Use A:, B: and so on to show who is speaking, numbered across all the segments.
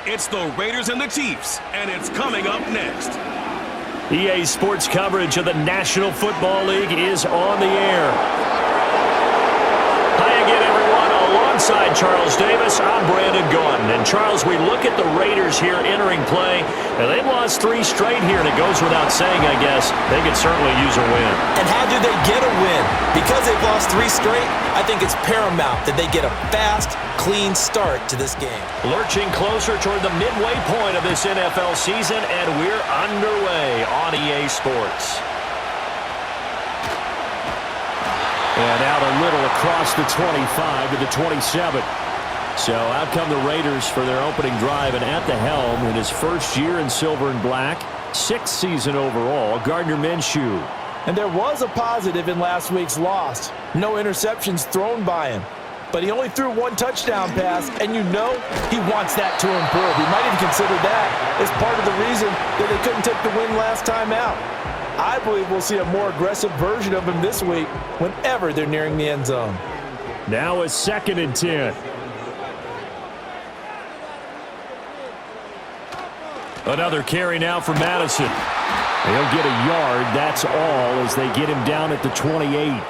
A: It's the Raiders and the Chiefs, and it's coming up next.
B: EA Sports coverage of the National Football League is on the air. Hi again, everyone. Alongside Charles Davis, I'm Brandon Gaudin. And Charles, we look at the Raiders here entering play. Now, they've lost 3 straight here, and it goes without saying, I guess, they could certainly use a win.
C: And how do they get a win? Because they've lost 3 straight, I think it's paramount that they get a fast, clean start to this game.
B: Lurching closer toward the midway point of this NFL season, and we're underway on EA Sports. And out a little across the 25 to the 27. So out come the Raiders for their opening drive, and at the helm in his first year in silver and black, 6th season overall, Gardner Minshew.
C: And there was a positive in last week's loss. No interceptions thrown by him. But he only threw 1 touchdown pass, and you know he wants that to improve. He might even consider that as part of the reason that they couldn't take the win last time out. I believe we'll see a more aggressive version of him this week whenever they're nearing the end zone.
B: Now a 2nd and 10. Another carry now for Madison. He'll get a yard, that's all, as they get him down at the 28.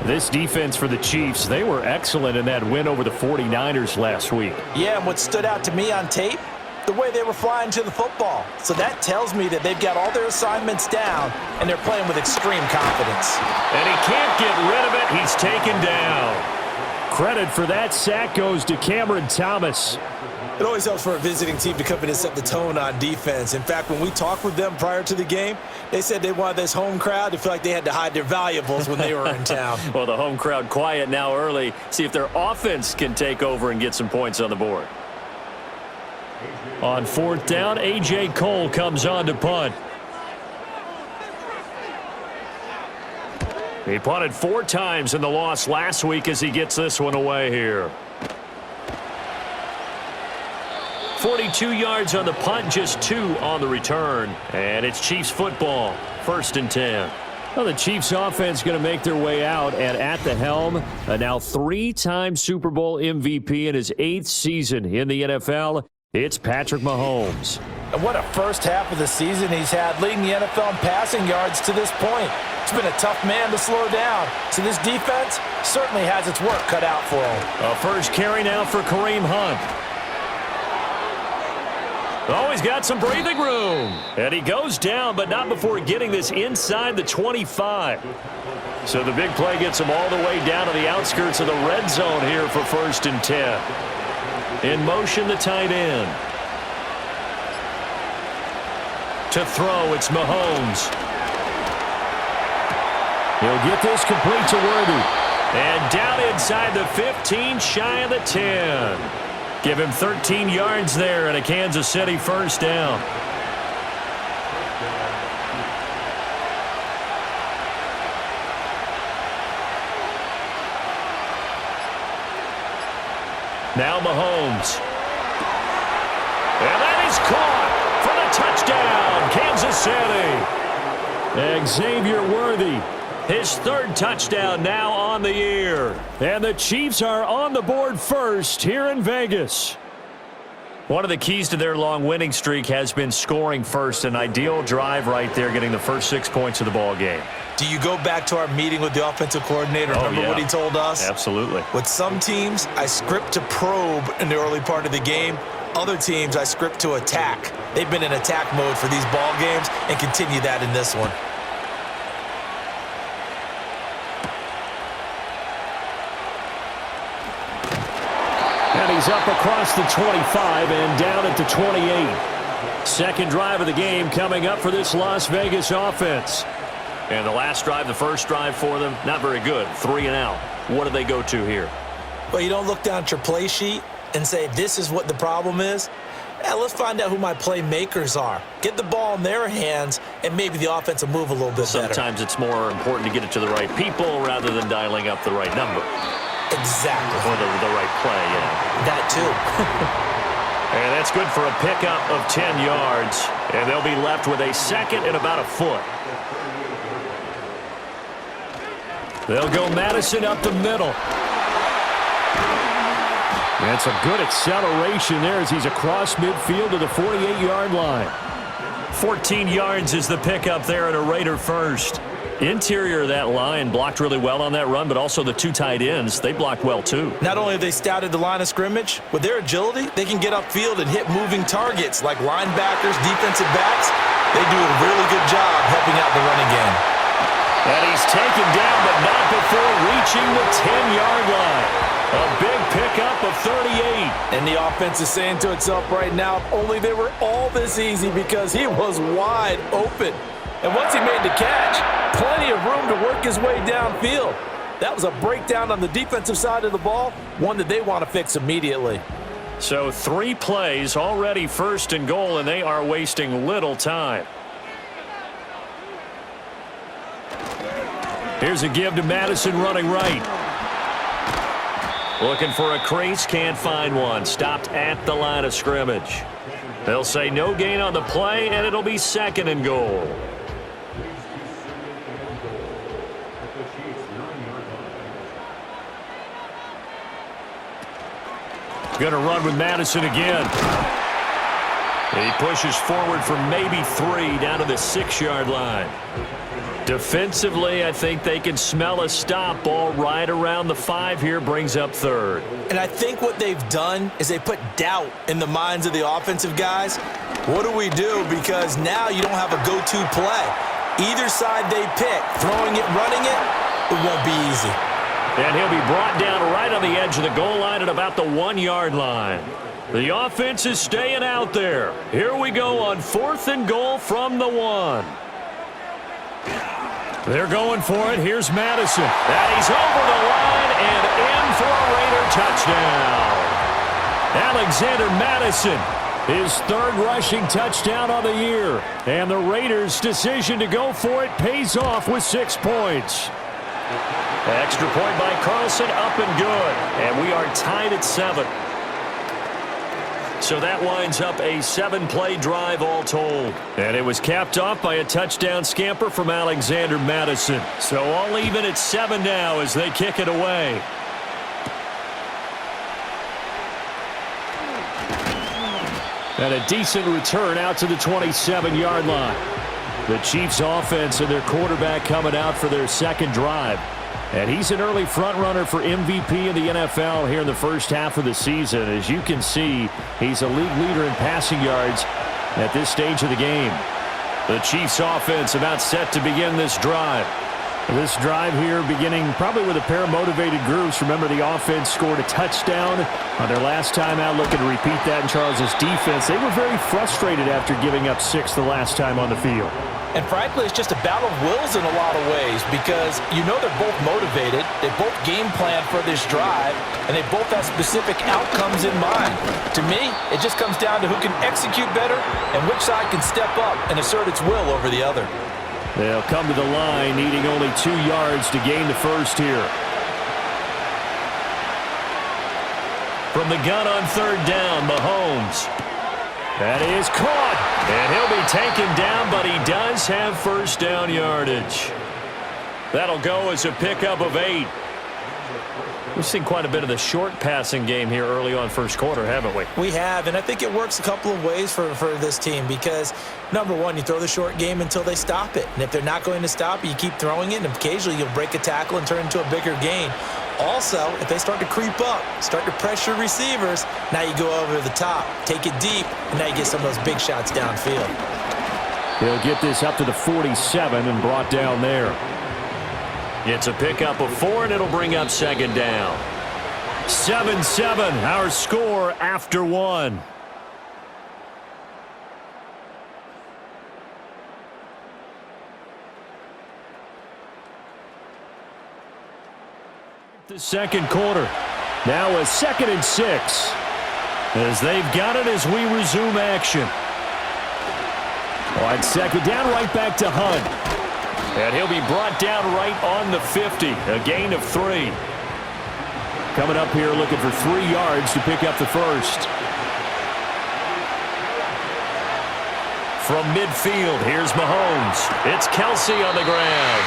B: This defense for the Chiefs, they were excellent in that win over the 49ers last week.
C: Yeah, and what stood out to me on tape, the way they were flying to the football. So that tells me that they've got all their assignments down, and they're playing with extreme confidence.
B: And he can't get rid of it. He's taken down. Credit for that sack goes to Cameron Thomas.
C: It always helps for a visiting team to come in and set the tone on defense. In fact, when we talked with them prior to the game, they said they wanted this home crowd to feel like they had to hide their valuables when they were in town.
B: Well, the home crowd quiet now early. See if their offense can take over and get some points on the board. On 4th down, A.J. Cole comes on to punt. He punted 4 times in the loss last week as he gets this one away here. 42 yards on the punt, just 2 on the return. And it's Chiefs football, 1st and 10. Well, the Chiefs offense going to make their way out, and at the helm, a now 3-time Super Bowl MVP in his 8th season in the NFL. It's Patrick Mahomes.
C: And what a first half of the season he's had, leading the NFL in passing yards to this point. He's been a tough man to slow down. So this defense certainly has its work cut out for him.
B: A first carry now for Kareem Hunt. Oh, he's got some breathing room. And he goes down, but not before getting this inside the 25. So the big play gets him all the way down to the outskirts of the red zone here for 1st and 10. In motion, the tight end. To throw, it's Mahomes. He'll get this complete to Worthy. And down inside the 15, shy of the 10. Give him 13 yards there and a Kansas City 1st down. Now Mahomes. And that is caught for the touchdown, Kansas City. Xavier Worthy, his 3rd touchdown now on the year. And the Chiefs are on the board first here in Vegas. One of the keys to their long winning streak has been scoring first. An ideal drive right there, getting the first 6 points of the ball game.
C: Do you go back to our meeting with the offensive coordinator? Remember what he told us?
B: Absolutely.
C: With some teams, I script to probe in the early part of the game. Other teams, I script to attack. They've been in attack mode for these ball games and continue that in this one.
B: And he's up across the 25 and down at the 28. 2nd drive of the game coming up for this Las Vegas offense. And the last drive, the first drive for them, not very good. 3 and out. What do they go to here?
C: Well, you don't look down at your play sheet and say, this is what the problem is. Let's find out who my playmakers are. Get the ball in their hands, and maybe the offense will move a little bit better.
B: Sometimes it's more important to get it to the right people rather than dialing up the right number.
C: Exactly.
B: Or the right play, yeah.
C: That too.
B: And that's good for a pickup of 10 yards. And they'll be left with a 2nd and about a foot. They'll go Madison up the middle. And some good acceleration there as he's across midfield to the 48-yard line. 14 yards is the pickup there at a Raider first. Interior of that line blocked really well on that run, but also the two tight ends, they blocked well too.
C: Not only have they scouted the line of scrimmage, with their agility, they can get upfield and hit moving targets like linebackers, defensive backs. They do a really good job helping out the running game.
B: And he's taken down, but not before reaching the 10-yard line. A big pickup of 38.
C: And the offense is saying to itself right now, if only they were all this easy, because he was wide open. And once he made the catch, plenty of room to work his way downfield. That was a breakdown on the defensive side of the ball, one that they want to fix immediately.
B: So 3 plays, already 1st and goal, and they are wasting little time. Here's a give to Madison running right. Looking for a crease, can't find one. Stopped at the line of scrimmage. They'll say no gain on the play, and it'll be 2nd and goal. Going to run with Madison again. He pushes forward for maybe 3 down to the 6-yard line. Defensively, I think they can smell a stop. Ball right around the 5 here, brings up 3rd.
C: And I think what they've done is they put doubt in the minds of the offensive guys. What do we do? Because now you don't have a go-to play. Either side they pick, throwing it, running it won't be easy.
B: And he'll be brought down right on the edge of the goal line at about the 1-yard line. The offense is staying out there. Here we go on 4th and goal from the 1. They're going for it. Here's Madison. And he's over the line and in for a Raider touchdown. Alexander Madison, his 3rd rushing touchdown on the year. And the Raiders' decision to go for it pays off with 6 points. Extra point by Carlson, up and good. And we are tied at 7. So that winds up a 7-play drive all told. And it was capped off by a touchdown scamper from Alexander Madison. So all even at 7 now as they kick it away. And a decent return out to the 27-yard line. The Chiefs offense and their quarterback coming out for their 2nd drive. And he's an early front runner for MVP in the NFL here in the first half of the season. As you can see, he's a league leader in passing yards at this stage of the game. The Chiefs offense about set to begin this drive. This drive here beginning probably with a pair of motivated groups. Remember, the offense scored a touchdown on their last time out. Looking to repeat that in Charles's defense. They were very frustrated after giving up 6 the last time on the field.
C: And frankly, it's just a battle of wills in a lot of ways, because you know they're both motivated, they both game plan for this drive, and they both have specific outcomes in mind. To me, it just comes down to who can execute better and which side can step up and assert its will over the other.
B: They'll come to the line needing only 2 yards to gain the first here. From the gun on 3rd down, Mahomes. That is caught, and he'll be taken down, but he does have 1st down yardage. That'll go as a pickup of 8. We've seen quite a bit of the short passing game here early on 1st quarter, haven't we?
C: We have, and I think it works a couple of ways for this team, because, number one, you throw the short game until they stop it. And if they're not going to stop it, you keep throwing it, and occasionally you'll break a tackle and turn it into a bigger gain. Also, if they start to creep up, start to pressure receivers, now you go over the top, take it deep, and now you get some of those big shots downfield.
B: He'll get this up to the 47 and brought down there. It's a pickup of 4, and it'll bring up 2nd down. 7-7, our score after 1. The 2nd quarter. Now a 2nd and 6. As they've got it as we resume action. On 2nd down, right back to Hunt. And he'll be brought down right on the 50. A gain of 3. Coming up here looking for 3 yards to pick up the first. From midfield, here's Mahomes. It's Kelsey on the ground.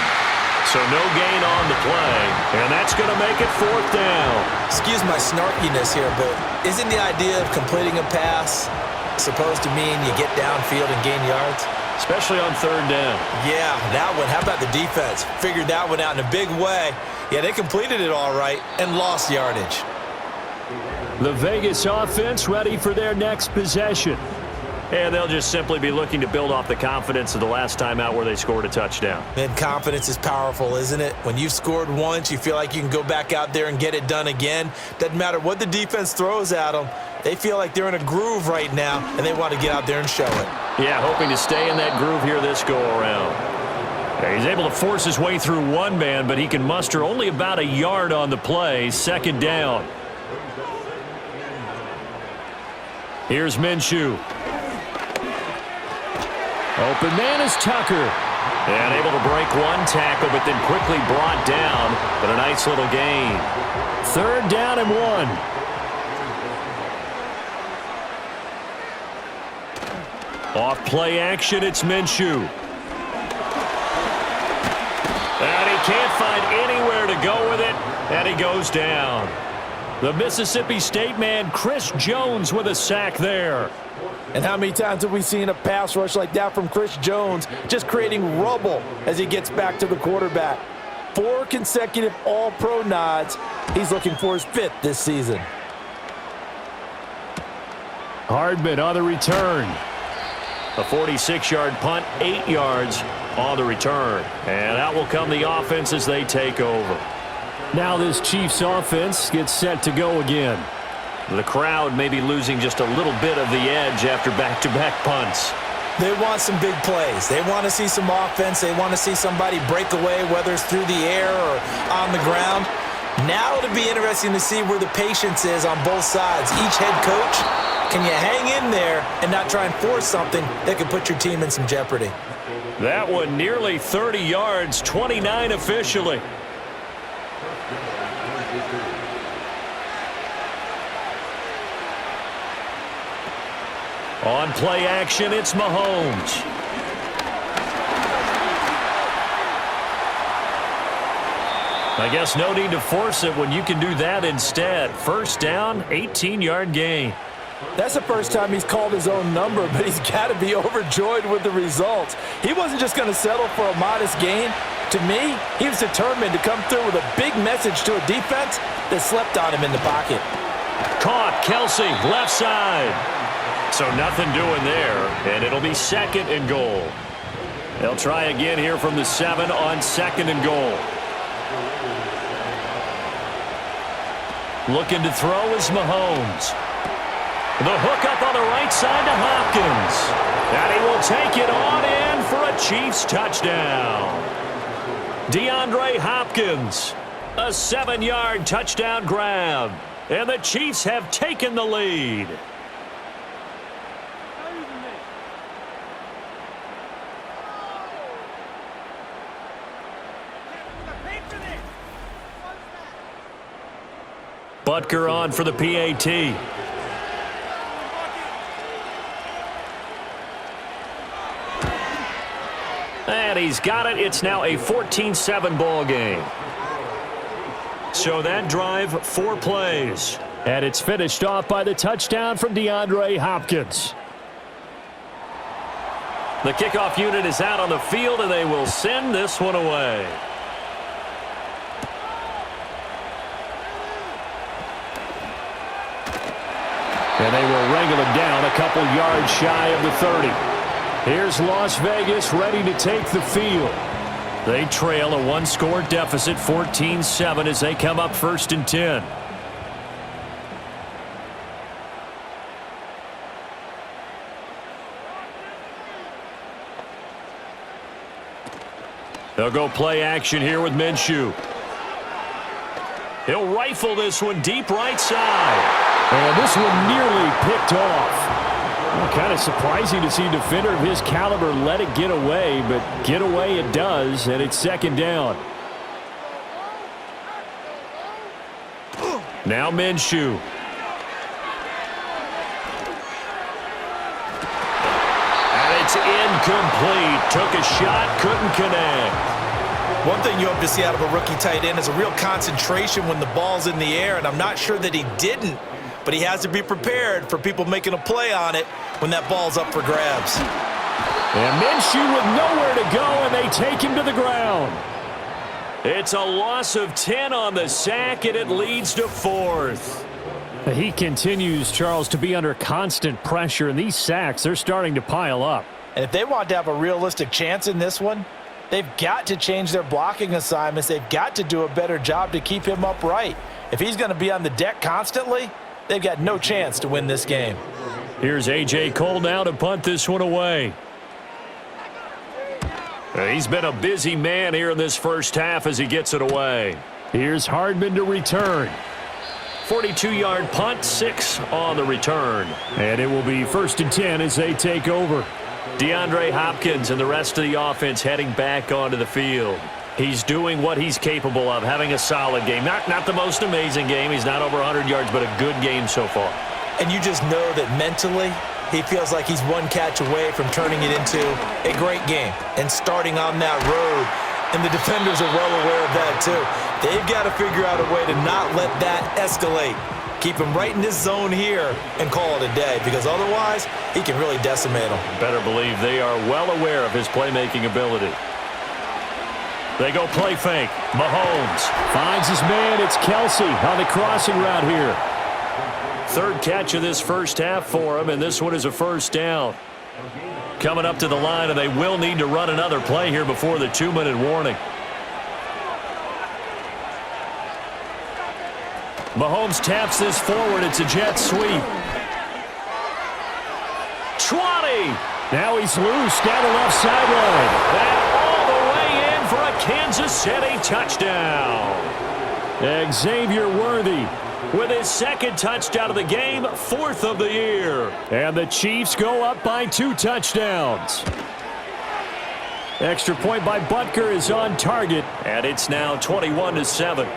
B: So no gain on the play, and that's going to make it 4th down.
C: Excuse my snarkiness here, but isn't the idea of completing a pass supposed to mean you get downfield and gain yards?
B: Especially on 3rd down.
C: Yeah, that one. How about the defense? Figured that one out in a big way. Yeah, they completed it all right and lost yardage.
B: The Vegas offense ready for their next possession. And they'll just simply be looking to build off the confidence of the last time out where they scored a touchdown.
C: And confidence is powerful, isn't it? When you've scored once, you feel like you can go back out there and get it done again. Doesn't matter what the defense throws at them. They feel like they're in a groove right now, and they want to get out there and show it.
B: Yeah, hoping to stay in that groove here this go-around. Yeah, he's able to force his way through one man, but he can muster only about a yard on the play. 2nd down. Here's Minshew. Open man is Tucker. And able to break one tackle, but then quickly brought down. But a nice little gain. 3rd down and 1. Off play action, it's Minshew. And he can't find anywhere to go with it. And he goes down. The Mississippi State man, Chris Jones, with a sack there.
C: And how many times have we seen a pass rush like that from Chris Jones, just creating rubble as he gets back to the quarterback? 4 consecutive All-Pro nods. He's looking for his 5th this season.
B: Hardman on the return. A 46-yard punt, 8 yards on the return. And out will come the offense as they take over. Now this Chiefs offense gets set to go again. The crowd may be losing just a little bit of the edge after back-to-back punts.
C: They want some big plays. They want to see some offense. They want to see somebody break away, whether it's through the air or on the ground. Now it'll be interesting to see where the patience is on both sides. Each head coach, can you hang in there and not try and force something that could put your team in some jeopardy?
B: That one nearly 30 yards, 29 officially. On play action, it's Mahomes. I guess no need to force it when you can do that instead. 1st down, 18-yard gain.
C: That's the first time he's called his own number, but he's got to be overjoyed with the results. He wasn't just going to settle for a modest gain. To me, he was determined to come through with a big message to a defense that slept on him in the pocket.
B: Caught, Kelsey, left side. So nothing doing there, and it'll be 2nd and goal. They'll try again here from the 7 on 2nd and goal. Looking to throw is Mahomes. The hook up on the right side to Hopkins. And he will take it on in for a Chiefs touchdown. Deandre Hopkins, a 7-yard touchdown grab. And the Chiefs have taken the lead. Butker on for the PAT. And he's got it. It's now a 14-7 ball game. So that drive, 4 plays. And it's finished off by the touchdown from Deandre Hopkins. The kickoff unit is out on the field, and they will send this one away. And they will wrangle him down a couple yards shy of the 30. Here's Las Vegas ready to take the field. They trail a 1-score deficit, 14-7, as they come up 1st and 10. They'll go play action here with Minshew. He'll rifle this one deep right side. And this one nearly picked off. Well, kind of surprising to see a defender of his caliber let it get away, but get away it does, and it's 2nd down. Now Minshew. And it's incomplete. Took a shot, couldn't connect.
C: One thing you hope to see out of a rookie tight end is a real concentration when the ball's in the air, and I'm not sure that he didn't, but he has to be prepared for people making a play on it when that ball's up for grabs.
B: And Minshew with nowhere to go, and they take him to the ground. It's a loss of 10 on the sack, and it leads to 4th. He continues, Charles, to be under constant pressure, and these sacks, they're starting to pile up.
C: And if they want to have a realistic chance in this one, they've got to change their blocking assignments. They've got to do a better job to keep him upright. If he's going to be on the deck constantly, they've got no chance to win this game.
B: Here's A.J. Cole now to punt this one away. He's been a busy man here in this first half as he gets it away. Here's Hardman to return. 42-yard punt, 6 on the return. And it will be 1st and 10 as they take over. Deandre Hopkins and the rest of the offense heading back onto the field. He's doing what he's capable of, having a solid game. Not the most amazing game. He's not over 100 yards, but a good game so far.
C: And you just know that mentally he feels like he's one catch away from turning it into a great game and starting on that road. And the defenders are well aware of that too. They've got to figure out a way to not let that escalate. Keep him right in this zone here and call it a day, because otherwise he can really decimate them.
B: Better believe they are well aware of his playmaking ability. They go play fake. Mahomes finds his man. It's Kelsey on the crossing route here. 3rd catch of this first half for him, and this one is a 1st down. Coming up to the line, and they will need to run another play here before the 2-minute warning. Mahomes taps this forward. It's a jet sweep. 20. Now he's loose down the left sideline. And all the way in for a Kansas City touchdown. Xavier Worthy with his 2nd touchdown of the game, 4th of the year. And the Chiefs go up by 2 touchdowns. Extra point by Butker is on target, and it's now 21-7.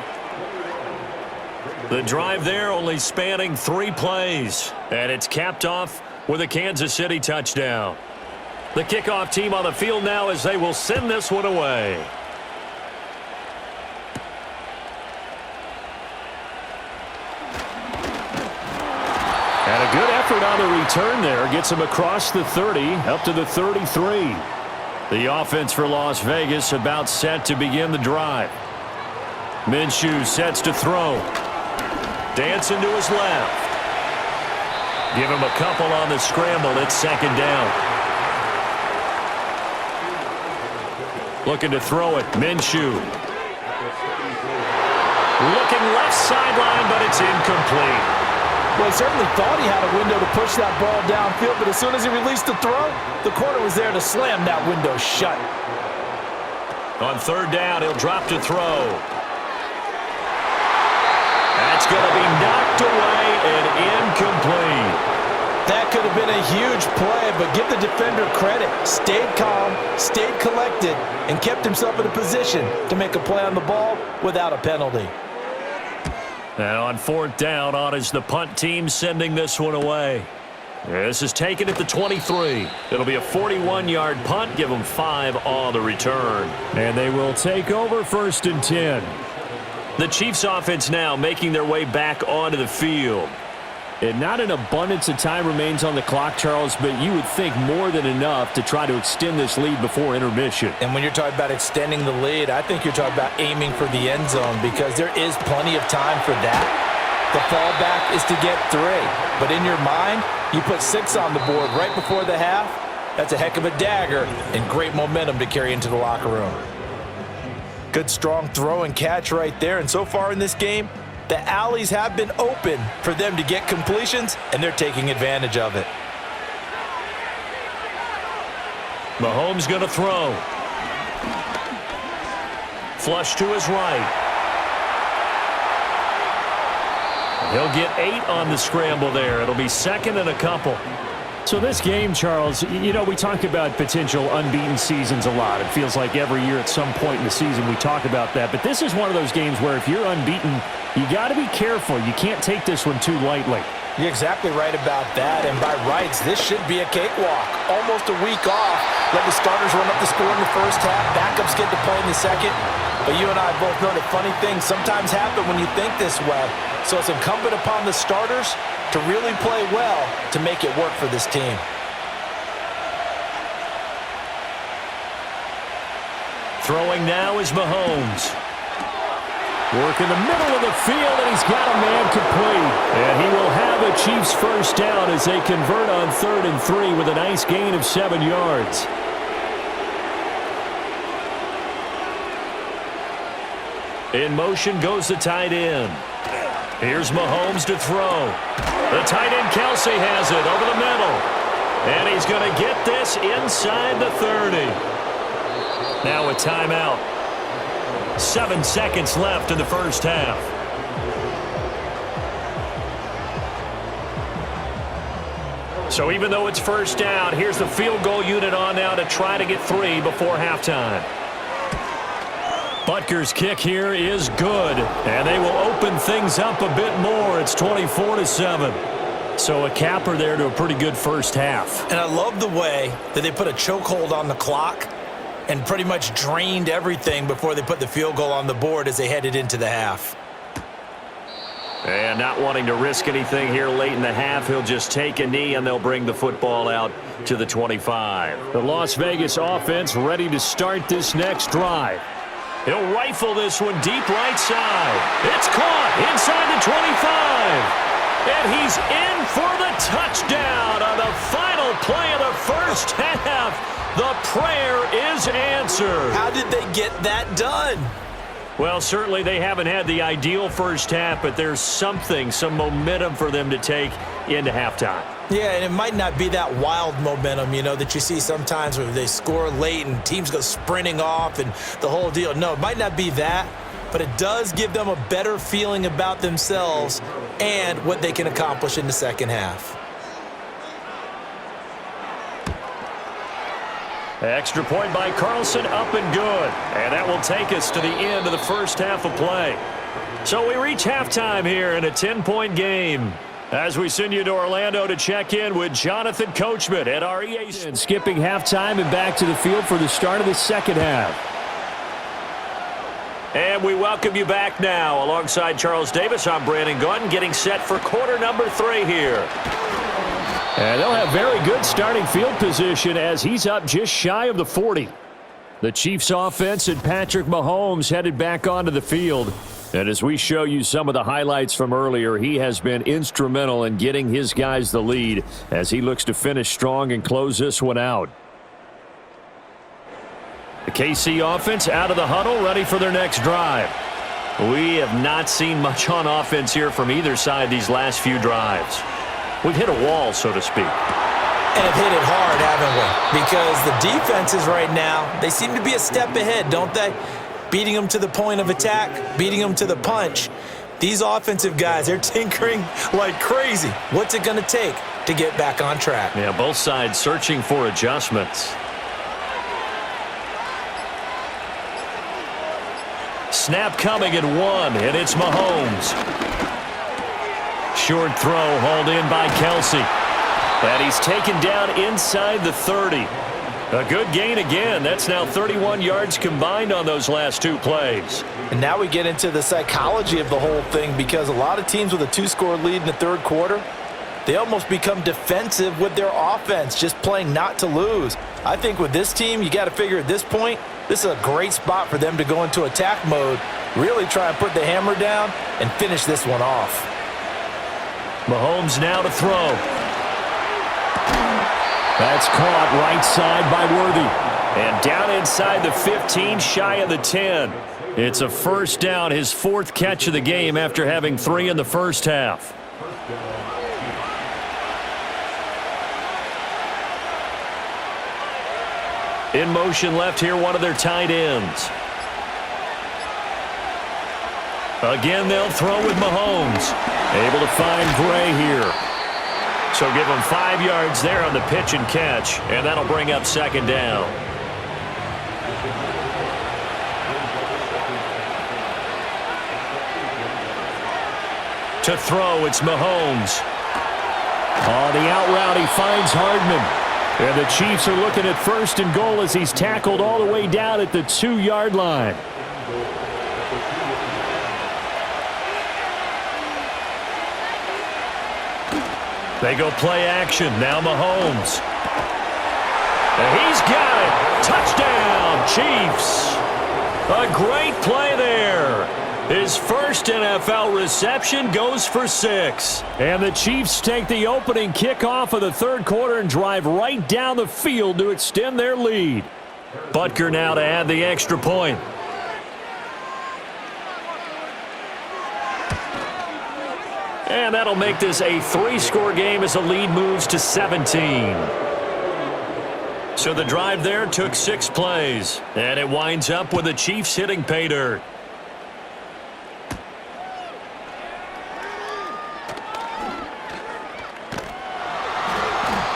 B: The drive there only spanning 3 plays, and it's capped off with a Kansas City touchdown. The kickoff team on the field now as they will send this one away. And a good effort on the return there. Gets him across the 30, up to the 33. The offense for Las Vegas about set to begin the drive. Minshew sets to throw. Dancing to his left. Give him a couple on the scramble. It's 2nd down. Looking to throw it. Minshew. Looking left sideline, but it's incomplete.
C: Well, he certainly thought he had a window to push that ball downfield, but as soon as he released the throw, the corner was there to slam that window shut.
B: On 3rd down, he'll drop to throw. That's going to be knocked away and incomplete.
C: That could have been a huge play, but give the defender credit. Stayed calm, stayed collected, and kept himself in a position to make a play on the ball without a penalty.
B: And on 4th down, on is the punt team sending this one away. This is taken at the 23. It'll be a 41-yard punt. Give them 5 on the return. And they will take over 1st and 10. The Chiefs offense now making their way back onto the field. And not an abundance of time remains on the clock, Charles, but you would think more than enough to try to extend this lead before intermission.
C: And when you're talking about extending the lead, I think you're talking about aiming for the end zone, because there is plenty of time for that. The fallback is to get 3. But in your mind, you put 6 on the board right before the half. That's a heck of a dagger and great momentum to carry into the locker room. Good strong throw and catch right there. And so far in this game, the alleys have been open for them to get completions, and they're taking advantage of it.
B: Mahomes going to throw. Flush to his right. He'll get 8 on the scramble there. It'll be 2nd and a couple. So this game, Charles, you know, we talk about potential unbeaten seasons a lot. It feels like every year at some point in the season we talk about that. But this is one of those games where if you're unbeaten, you got to be careful. You can't take this one too lightly.
C: You're exactly right about that. And by rights, this should be a cakewalk. Almost a week off. Let the starters run up the score in the first half. Backups get to play in the second. But you and I both know that funny things sometimes happen when you think this way. So it's incumbent upon the starters to really play well to make it work for this team.
B: Throwing now is Mahomes. Work in the middle of the field, and he's got a man complete. And he will have a Chiefs first down as they convert on 3rd and 3 with a nice gain of 7 yards. In motion goes the tight end. Here's Mahomes to throw. The tight end Kelsey has it over the middle. And he's going to get this inside the 30. Now a timeout. 7 seconds left in the first half. So even though it's first down, here's the field goal unit on now to try to get 3 before halftime. Butker's kick here is good, and they will open things up a bit more. It's 24-7. So a capper there to a pretty good first half.
C: And I love the way that they put a chokehold on the clock and pretty much drained everything before they put the field goal on the board as they headed into the half.
B: And not wanting to risk anything here late in the half, he'll just take a knee, and they'll bring the football out to the 25. The Las Vegas offense ready to start this next drive. He'll rifle this one deep right side. It's caught inside the 25. And he's in for the touchdown on the final play of the first half. The prayer is answered.
C: How did they get that done?
B: Well, certainly they haven't had the ideal first half, but there's some momentum for them to take into halftime.
C: Yeah, and it might not be that wild momentum, that you see sometimes where they score late and teams go sprinting off and the whole deal. No, it might not be that, but it does give them a better feeling about themselves and what they can accomplish in the second half.
B: Extra point by Carlson, up and good. And that will take us to the end of the first half of play. So we reach halftime here in a 10-point game. As we send you to Orlando to check in with Jonathan Coachman at our EA. Skipping halftime and back to the field for the start of the second half. And we welcome you back now. Alongside Charles Davis, I'm Brandon Gordon, getting set for quarter number 3 here. And they'll have very good starting field position as he's up just shy of the 40. The Chiefs offense and Patrick Mahomes headed back onto the field. And as we show you some of the highlights from earlier, he has been instrumental in getting his guys the lead as he looks to finish strong and close this one out. The KC offense out of the huddle, ready for their next drive. We have not seen much on offense here from either side these last few drives. We've hit a wall, so to speak.
C: And have hit it hard, haven't we? Because the defenses right now, they seem to be a step ahead, don't they? Beating them to the point of attack, beating them to the punch. These offensive guys, they're tinkering like crazy. What's it going to take to get back on track?
B: Yeah, both sides searching for adjustments. Snap coming at 1, and it's Mahomes. Short throw hauled in by Kelsey. And he's taken down inside the 30. A good gain again. That's now 31 yards combined on those last 2 plays.
C: And now we get into the psychology of the whole thing, because a lot of teams with a 2-score lead in the third quarter, they almost become defensive with their offense, just playing not to lose. I think with this team, you got to figure at this point, this is a great spot for them to go into attack mode, really try and put the hammer down and finish this one off.
B: Mahomes now to throw. That's caught right side by Worthy. And down inside the 15, shy of the 10. It's a first down, his 4th catch of the game after having 3 in the first half. In motion left here, one of their tight ends. Again, they'll throw with Mahomes. Able to find Gray here. So give him 5 yards there on the pitch and catch, and that'll bring up second down. To throw, it's Mahomes. On the out route, he finds Hardman. And the Chiefs are looking at 1st and goal as he's tackled all the way down at the 2-yard line. They go play action. Now Mahomes. And he's got it. Touchdown, Chiefs. A great play there. His first NFL reception goes for 6. And the Chiefs take the opening kickoff of the third quarter and drive right down the field to extend their lead. Butker now to add the extra point. And that'll make this a 3-score game as the lead moves to 17. So the drive there took 6 plays. And it winds up with the Chiefs hitting pay dirt.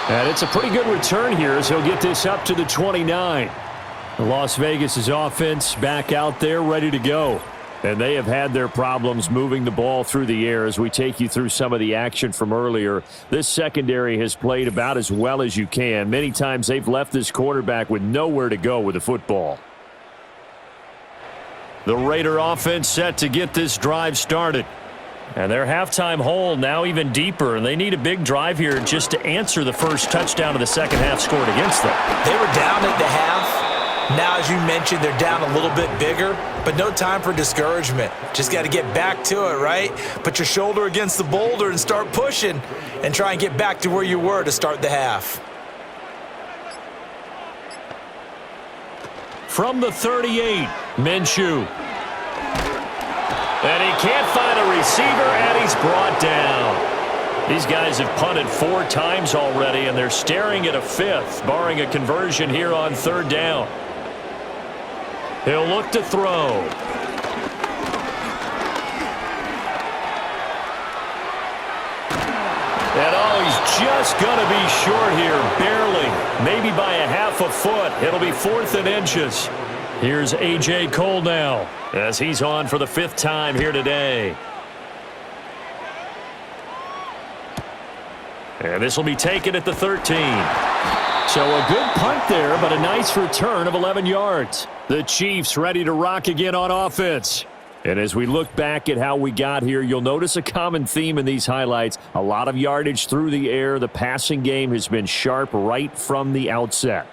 B: And it's a pretty good return here as he'll get this up to the 29. Las Vegas' offense back out there ready to go. And they have had their problems moving the ball through the air as we take you through some of the action from earlier. This secondary has played about as well as you can. Many times they've left this quarterback with nowhere to go with the football. The Raider offense set to get this drive started. And their halftime hole now even deeper, and they need a big drive here just to answer the first touchdown of the second half scored against them.
C: They were down at the half. Now, as you mentioned, they're down a little bit bigger, but no time for discouragement. Just got to get back to it, right? Put your shoulder against the boulder and start pushing and try and get back to where you were to start the half.
B: From the 38, Minshew. And he can't find a receiver, and he's brought down. These guys have punted 4 times already, and they're staring at a 5th, barring a conversion here on 3rd down. He'll look to throw. And he's just going to be short here, barely, maybe by a half a foot. It'll be 4th and inches. Here's A.J. Cole now as he's on for the 5th time here today. And this will be taken at the 13. So a good punt there, but a nice return of 11 yards. The Chiefs ready to rock again on offense. And as we look back at how we got here, you'll notice a common theme in these highlights. A lot of yardage through the air. The passing game has been sharp right from the outset.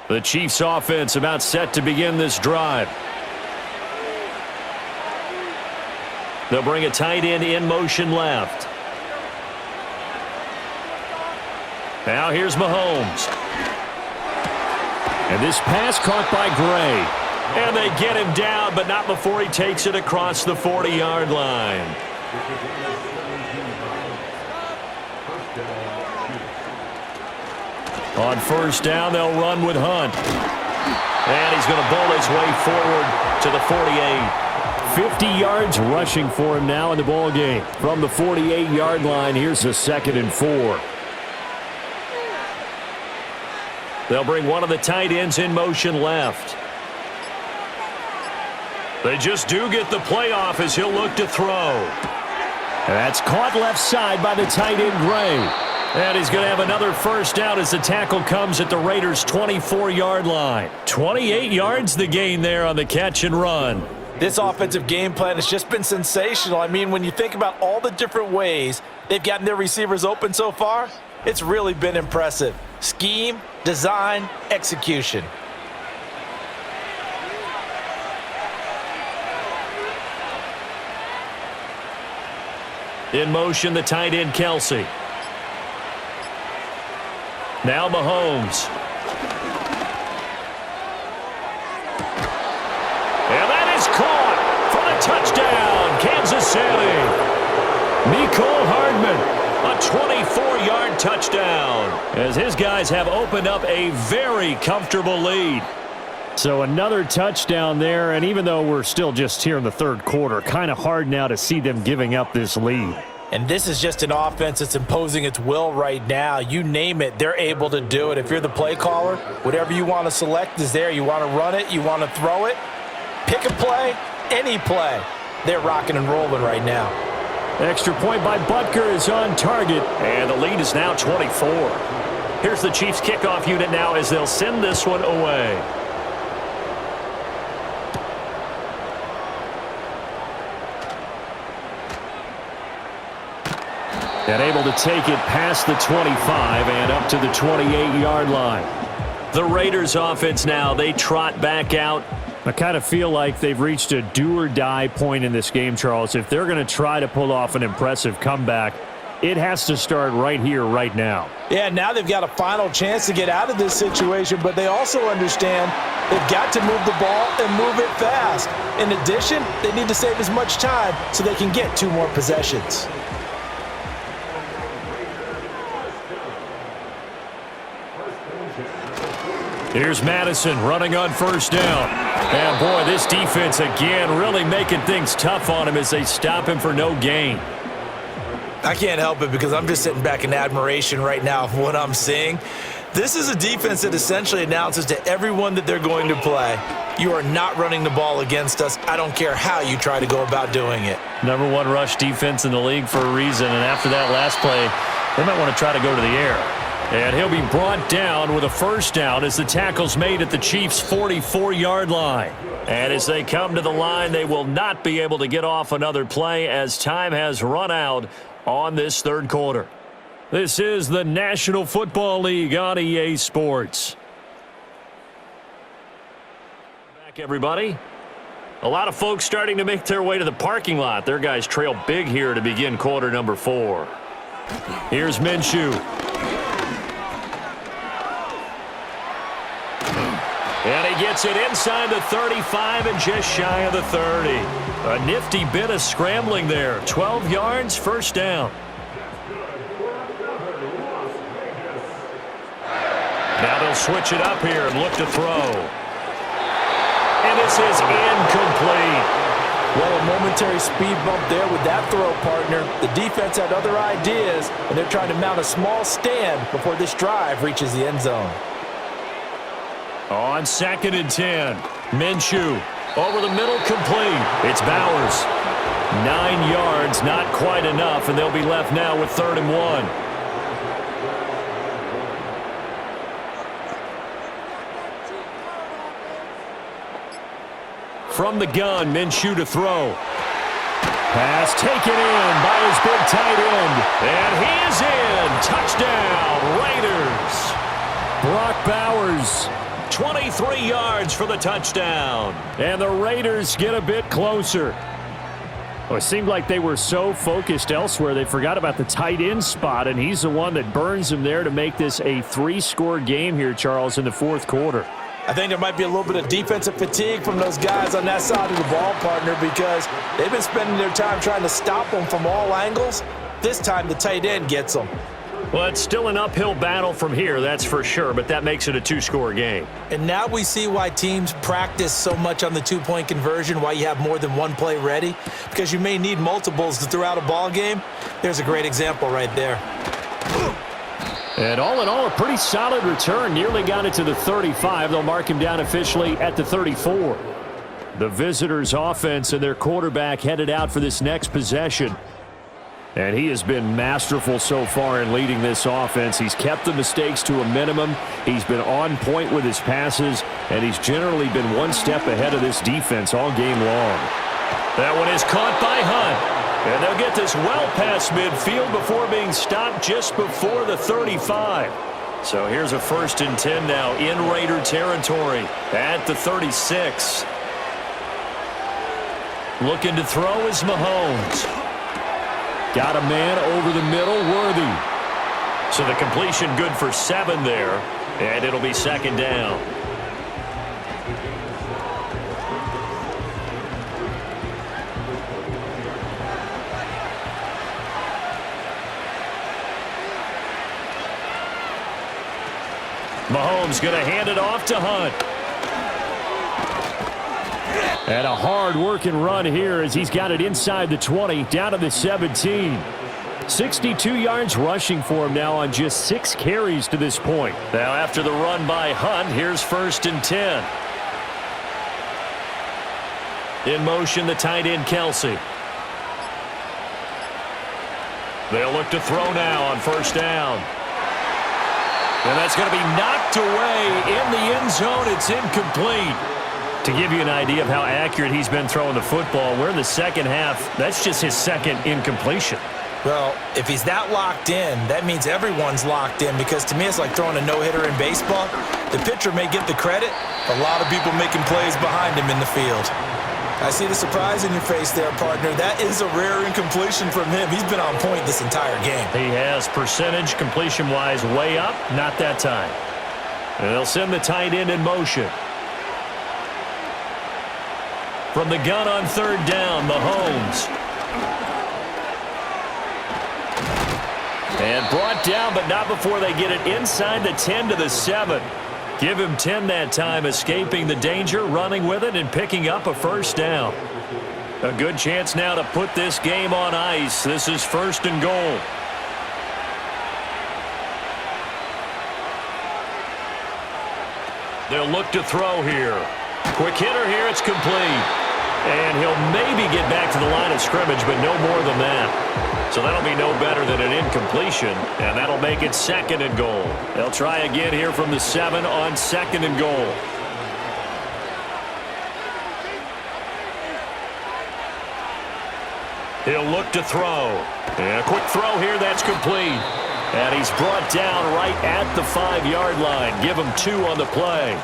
B: The Chiefs offense about set to begin this drive. They'll bring a tight end in motion left. Now here's Mahomes. And this pass caught by Gray. And they get him down, but not before he takes it across the 40-yard line. On 1st down, they'll run with Hunt. And he's going to bowl his way forward to the 48. 50 yards rushing for him now in the ball game. From the 48-yard line, here's a 2nd and 4. They'll bring one of the tight ends in motion left. They just do get the play off as he'll look to throw. And that's caught left side by the tight end Gray. And he's going to have another 1st down as the tackle comes at the Raiders' 24-yard line. 28 yards the gain there on the catch and run.
C: This offensive game plan has just been sensational. I mean, when you think about all the different ways they've gotten their receivers open so far, it's really been impressive. Scheme, design, execution.
B: In motion, the tight end Kelsey. Now Mahomes. And that is caught for the touchdown, Kansas City. Mecole Hardman, a 24-yard touchdown, as his guys have opened up a very comfortable lead. So another touchdown there, and even though we're still just here in the 3rd quarter, kind of hard now to see them giving up this lead.
C: And this is just an offense that's imposing its will right now. You name it, they're able to do it. If you're the play caller, whatever you want to select is there. You want to run it, you want to throw it, pick a play, any play. They're rocking and rolling right now.
B: Extra point by Butker is on target, and the lead is now 24. Here's the Chiefs kickoff unit now as they'll send this one away. And able to take it past the 25 and up to the 28-yard line. The Raiders offense now, they trot back out. I kind of feel like they've reached a do-or-die point in this game, Charles. If they're going to try to pull off an impressive comeback, it has to start right here, right now.
C: Yeah, now they've got a final chance to get out of this situation, but they also understand they've got to move the ball and move it fast. In addition, they need to save as much time so they can get 2 more possessions.
B: Here's Madison running on first down. And boy, this defense again really making things tough on him as they stop him for no gain.
C: I can't help it because I'm just sitting back in admiration right now of what I'm seeing. This is a defense that essentially announces to everyone that they're going to play, you are not running the ball against us. I don't care how you try to go about doing it.
B: Number 1 rush defense in the league for a reason, and after that last play, they might want to try to go to the air. And he'll be brought down with a first down as the tackle's made at the Chiefs' 44-yard line. And as they come to the line, they will not be able to get off another play as time has run out on this third quarter. This is the National Football League on EA Sports. Back, everybody. A lot of folks starting to make their way to the parking lot. Their guys trail big here to begin quarter number 4. Here's Minshew. And he gets it inside the 35 and just shy of the 30. A nifty bit of scrambling there. 12 yards, first down. Now they'll switch it up here and look to throw. And this is incomplete.
C: Well, a momentary speed bump there with that throw, partner. The defense had other ideas, and they're trying to mount a small stand before this drive reaches the end zone.
B: On 2nd and 10, Minshew over the middle, complete. It's Bowers. 9 yards, not quite enough, and they'll be left now with 3rd and 1. From the gun, Minshew to throw. Pass taken in by his big tight end. And he is in. Touchdown, Raiders. Brock Bowers, 23 yards for the touchdown. And the Raiders get a bit closer. Well, it seemed like they were so focused elsewhere, they forgot about the tight end spot, and he's the one that burns them there to make this a 3-score game here, Charles, in the 4th quarter.
C: I think there might be a little bit of defensive fatigue from those guys on that side of the ball, partner, because they've been spending their time trying to stop them from all angles. This time the tight end gets them.
B: Well, it's still an uphill battle from here, that's for sure, but that makes it a 2-score game.
C: And now we see why teams practice so much on the 2-point conversion, why you have more than one play ready, because you may need multiples to throw out a ball game. There's a great example right there.
B: And all in all, a pretty solid return. Nearly got it to the 35. They'll mark him down officially at the 34. The visitors' offense and their quarterback headed out for this next possession. And he has been masterful so far in leading this offense. He's kept the mistakes to a minimum. He's been on point with his passes, and he's generally been one step ahead of this defense all game long. That one is caught by Hunt. And they'll get this well past midfield before being stopped just before the 35. So here's a 1st and 10 now in Raider territory at the 36. Looking to throw is Mahomes. Got a man over the middle, Worthy. So the completion good for 7 there, and it'll be 2nd down. Mahomes going to hand it off to Hunt. And a hard-working run here as he's got it inside the 20, down to the 17. 62 yards rushing for him now on just 6 carries to this point. Now after the run by Hunt, here's 1st and 10. In motion, the tight end, Kelsey. They'll look to throw now on 1st down. And that's going to be knocked away in the end zone. It's incomplete. To give you an idea of how accurate he's been throwing the football, we're in the second half. That's just his second incompletion.
C: Well, if he's that locked in, that means everyone's locked in, because to me it's like throwing a no-hitter in baseball. The pitcher may get the credit, a lot of people making plays behind him in the field. I see the surprise in your face there, partner. That is a rare incompletion from him. He's been on point this entire game.
B: He has percentage completion-wise way up, not that time. And they'll send the tight end in motion. From the gun on third down, Mahomes. And brought down, but not before they get it inside the 10 to the 7. Give him 10 that time, escaping the danger, running with it, and picking up a first down. A good chance now to put this game on ice. This is first and goal. They'll look to throw here. Quick hitter here, it's complete. And he'll maybe get back to the line of scrimmage, but no more than that. So that'll be no better than an incompletion, and that'll make it second and goal. They'll try again here from the 7 on second and goal. He'll look to throw. And a quick throw here, that's complete. And he's brought down right at the 5-yard line. Give him 2 on the play.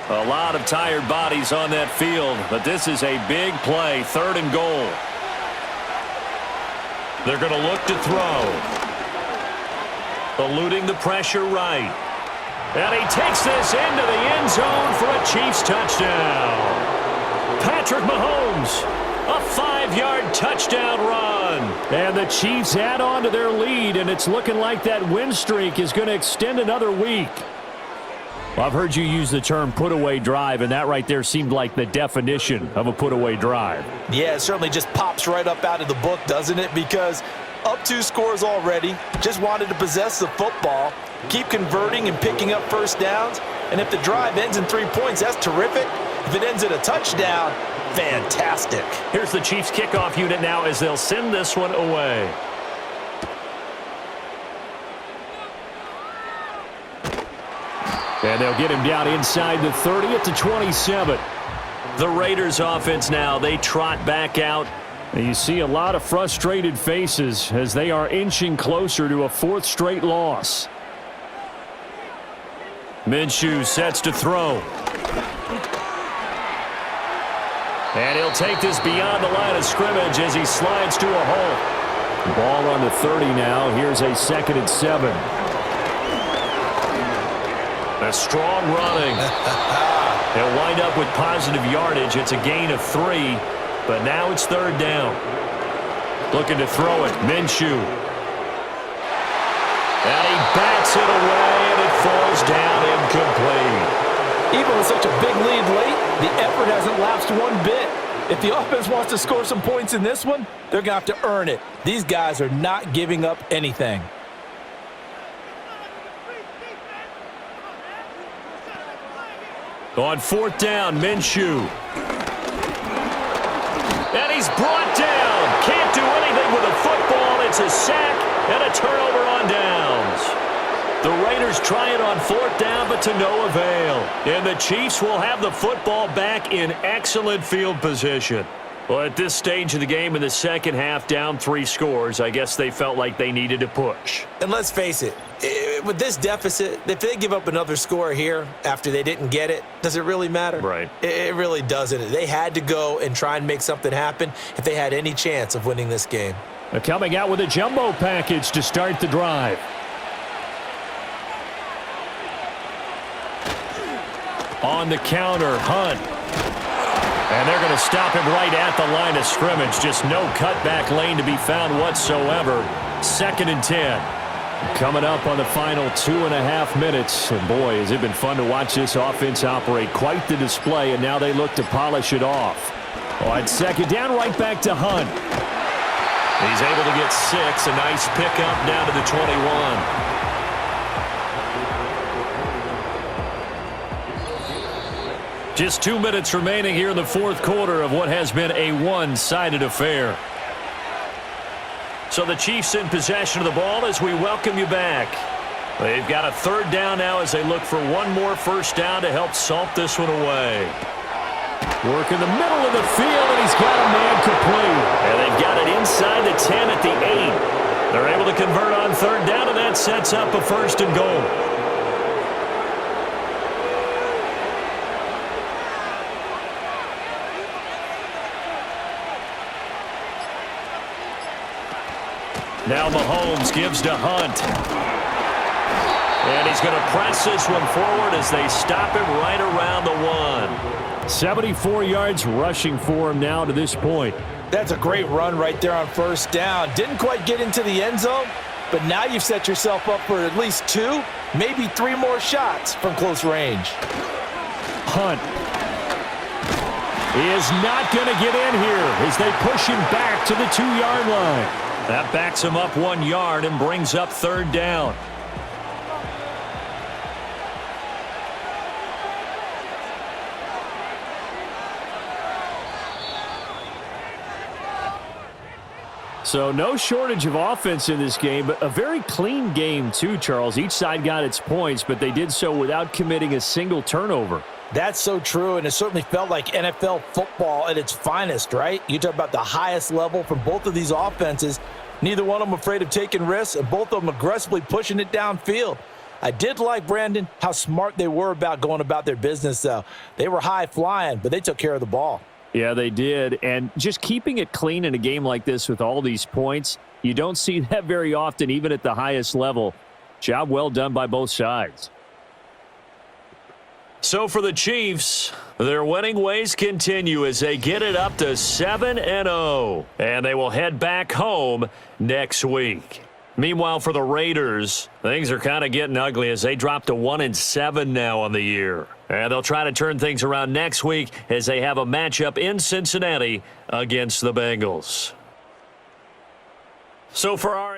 B: A lot of tired bodies on that field, but this is a big play, third and goal. They're going to look to throw. Eluding the pressure right. And he takes this into the end zone for a Chiefs touchdown. Patrick Mahomes, a 5-yard touchdown run. And the Chiefs add on to their lead, and it's looking like that win streak is going to extend another week. Well, I've heard you use the term put-away drive, and that right there seemed like the definition of a put-away drive.
C: Yeah, it certainly just pops right up out of the book, doesn't it? Because up 2 scores already, just wanted to possess the football, keep converting and picking up first downs, and if the drive ends in 3 points, that's terrific. If it ends in a touchdown, fantastic.
B: Here's the Chiefs kickoff unit now as they'll send this one away. And they'll get him down inside the 30 at the 27. The Raiders offense now, they trot back out. And you see a lot of frustrated faces as they are inching closer to a 4th straight loss. Minshew sets to throw. And he'll take this beyond the line of scrimmage as he slides to a hole. Ball on the 30 now. Here's a 2nd and 7. A strong running. They'll wind up with positive yardage. It's a gain of 3, but now it's third down. Looking to throw it. Minshew. And he bats it away, and it falls down incomplete.
C: Even with such a big lead late, the effort hasn't lapsed one bit. If the offense wants to score some points in this one, they're going to have to earn it. These guys are not giving up anything.
B: On 4th down, Minshew. And he's brought down. Can't do anything with a football. It's a sack and a turnover on downs. The Raiders try it on 4th down, but to no avail. And the Chiefs will have the football back in excellent field position. Well, at this stage of the game in the second half, down 3 scores, I guess they felt like they needed to push.
C: And let's face it, with this deficit, if they give up another score here after they didn't get it, does it really matter?
B: Right.
C: It really doesn't. They had to go and try and make something happen if they had any chance of winning this game.
B: They're coming out with a jumbo package to start the drive. On the counter, Hunt. And they're going to stop him right at the line of scrimmage. Just no cutback lane to be found whatsoever. 2nd and 10. Coming up on the final 2.5 minutes. And boy, has it been fun to watch this offense operate. Quite the display, and now they look to polish it off. On 2nd down, right back to Hunt. He's able to get 6. A nice pickup down to the 21. Just 2 minutes remaining here in the 4th quarter of what has been a one-sided affair. So the Chiefs in possession of the ball as we welcome you back. They've got a third down now as they look for one more first down to help salt this one away.
D: Work in the middle of the field, and he's got a man complete.
B: And they've got it inside the 10 at the 8. They're able to convert on third down, and that sets up a first and goal. Now Mahomes gives to Hunt. And he's going to press this one forward as they stop him right around the 1.
D: 74 yards rushing for him now to this point.
C: That's a great run right there on first down. Didn't quite get into the end zone, but now you've set yourself up for at least 2, maybe 3 more shots from close range.
D: Hunt is not going to get in here as they push him back to the 2-yard line.
B: That backs him up 1 yard and brings up third down.
D: So no shortage of offense in this game, but a very clean game too, Charles. Each side got its points, but they did so without committing a single turnover.
C: That's so true, and it certainly felt like NFL football at its finest, right? You talk about the highest level from both of these offenses. Neither one of them afraid of taking risks, and both of them aggressively pushing it downfield. I did like, Brandon, how smart they were about going about their business, though. They were high-flying, but they took care of the ball.
D: Yeah, they did, and just keeping it clean in a game like this with all these points, you don't see that very often, even at the highest level. Job well done by both sides.
B: So for the Chiefs, their winning ways continue as they get it up to 7-0, and they will head back home next week. Meanwhile, for the Raiders, things are kind of getting ugly as they drop to 1-7 now on the year. And they'll try to turn things around next week as they have a matchup in Cincinnati against the Bengals. So for our